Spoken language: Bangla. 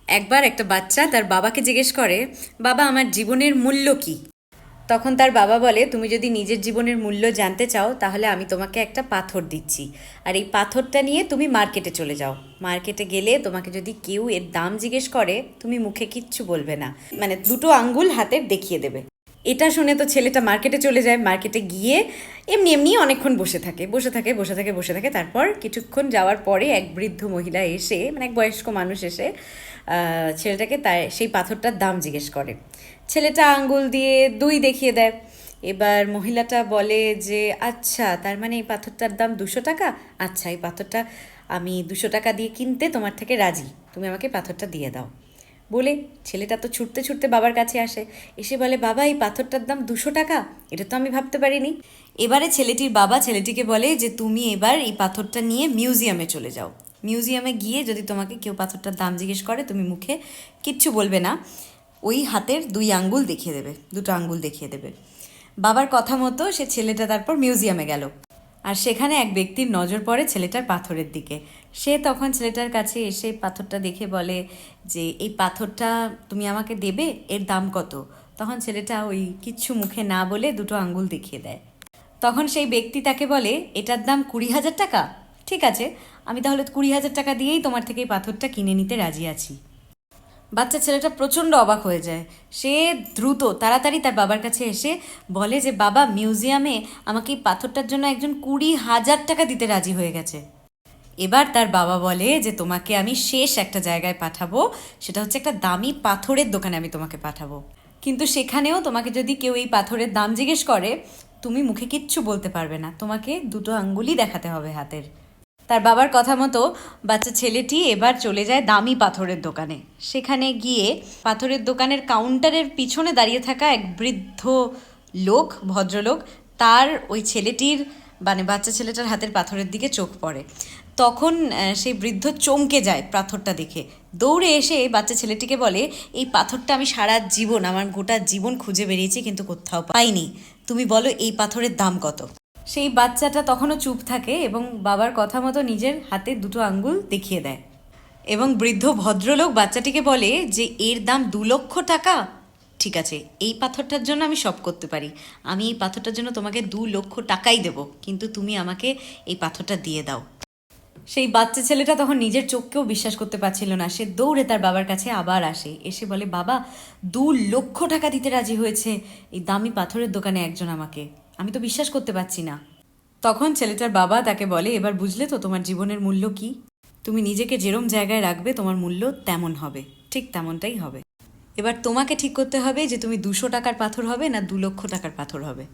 একবার একটা বাচ্চা তার বাবাকে জিজ্ঞেস করে, বাবা আমার জীবনের মূল্য কি? তখন তার বাবা বলে, তুমি যদি নিজের জীবনের মূল্য জানতে চাও তাহলে আমি তোমাকে একটা পাথর দিচ্ছি, আর এই পাথরটা নিয়ে তুমি মার্কেটে চলে যাও। মার্কেটে গেলে তোমাকে যদি কেউ এর দাম জিজ্ঞেস করে তুমি মুখে কিচ্ছু বলবে না, মানে দুটো আঙ্গুল হাতের দেখিয়ে দেবে। এটা শুনে তো ছেলেটা মার্কেটে চলে যায়। মার্কেটে গিয়ে এমনি এমনি অনেকক্ষণ বসে থাকে। তারপর কিছুক্ষণ যাওয়ার পরে এক বৃদ্ধ মহিলা এসে, মানে এক বয়স্ক মানুষ এসে ছেলেটাকে তার সেই পাথরটার দাম জিজ্ঞেস করে। ছেলেটা আঙ্গুল দিয়ে 2 দেখিয়ে দেয়। এবার মহিলাটা বলে যে, আচ্ছা তার মানে এই পাথরটার দাম 200 টাকা। আচ্ছা, এই পাথরটা আমি 200 টাকা দিয়ে কিনতে তোমার থেকে রাজি, তুমি আমাকে পাথরটা দিয়ে দাও। বলে ছেলেটা তো ছুটতে ছুটতে বাবার কাছে আসে, এসে বলে, বাবা এই পাথরটার দাম 200 টাকা, এটা তো আমি ভাবতে পারিনি। এবারে ছেলেটির বাবা ছেলেটিকে বলে যে, তুমি এবার এই পাথরটা নিয়ে মিউজিয়ামে চলে যাও। মিউজিয়ামে গিয়ে যদি তোমাকে কেউ পাথরটার দাম জিজ্ঞেস করে তুমি মুখে কিচ্ছু বলবে না, ওই হাতের 2 আঙ্গুল দেখিয়ে দেবে, 2টো আঙ্গুল দেখিয়ে দেবে। বাবার কথা মতো সে ছেলেটা তারপর মিউজিয়ামে গেল, আর সেখানে এক ব্যক্তির নজর পড়ে ছেলেটার পাথরের দিকে। সে তখন ছেলেটার কাছে এসে পাথরটা দেখে বলে যে, এই পাথরটা তুমি আমাকে দেবে, এর দাম কত? তখন ছেলেটা ওই কিচ্ছু মুখে না বলে 2টো আঙ্গুল দেখিয়ে দেয়। তখন সেই ব্যক্তি তাকে বলে, এটার দাম 20,000 টাকা। ঠিক আছে, আমি তাহলে 20,000 টাকা দিয়েই তোমার থেকে এই পাথরটা কিনে নিতে রাজি আছি। বাচ্চা ছেলেটা প্রচণ্ড অবাক হয়ে যায়। সে দ্রুত তাড়াতাড়ি তার বাবার কাছে এসে বলে যে, বাবা মিউজিয়ামে আমাকে এই পাথরটার জন্য একজন 20,000 টাকা দিতে রাজি হয়ে গেছে। এবার তার বাবা বলে যে, তোমাকে আমি শেষ একটা জায়গায় পাঠাবো, সেটা হচ্ছে একটা দামি পাথরের দোকানে আমি তোমাকে পাঠাবো। কিন্তু সেখানেও তোমাকে যদি কেউ এই পাথরের দাম জিজ্ঞেস করে তুমি মুখে কিচ্ছু বলতে পারবে না, তোমাকে 2টো আঙ্গুলই দেখাতে হবে হাতের। তার বাবার কথা মতো বাচ্চা ছেলেটি এবার চলে যায় দামি পাথরের দোকানে। সেখানে গিয়ে পাথরের দোকানের কাউন্টারের পিছনে দাঁড়িয়ে থাকা এক বৃদ্ধ লোক, ভদ্রলোক, তার ওই ছেলেটির, মানে বাচ্চা ছেলেটার হাতের পাথরের দিকে চোখ পড়ে। তখন সেই বৃদ্ধ চমকে যায় পাথরটা দেখে, দৌড়ে এসে বাচ্চা ছেলেটিকে বলে, এই পাথরটা আমি সারা জীবন, আমার গোটা জীবন খুঁজে বেরিয়েছি কিন্তু কোথাও পাইনি, তুমি বলো এই পাথরের দাম কত? সেই বাচ্চাটা তখনও চুপ থাকে এবং বাবার কথা মতো নিজের হাতে 2টো আঙ্গুল দেখিয়ে দেয়। এবং বৃদ্ধ ভদ্রলোক বাচ্চাটিকে বলে যে, এর দাম 2 লক্ষ টাকা। ঠিক আছে, এই পাথরটার জন্য আমি সব করতে পারি, আমি এই পাথরটার জন্য তোমাকে 2 লক্ষ টাকাই দেবো, কিন্তু তুমি আমাকে এই পাথরটা দিয়ে দাও। সেই বাচ্চা ছেলেটা তখন নিজের চোখকেও বিশ্বাস করতে পারছিল না। সে দৌড়ে তার বাবার কাছে আবার আসে, এসে বলে, বাবা 2 লক্ষ টাকা দিতে রাজি হয়েছে এই দামি পাথরের দোকানে একজন আমাকে, আমি তো বিশ্বাস করতে পারছি না। তখন ছেলেটার বাবা তাকে বলে, এবার বুঝলে তো তোমার জীবনের মূল্য কি? তুমি নিজেকে যেরম জায়গায় রাখবে তোমার মূল্য তেমন হবে, ঠিক তেমনটাই হবে। এবার তোমাকে ঠিক করতে হবে যে তুমি 200 টাকার পাথর হবে না 2 লক্ষ টাকার পাথর হবে।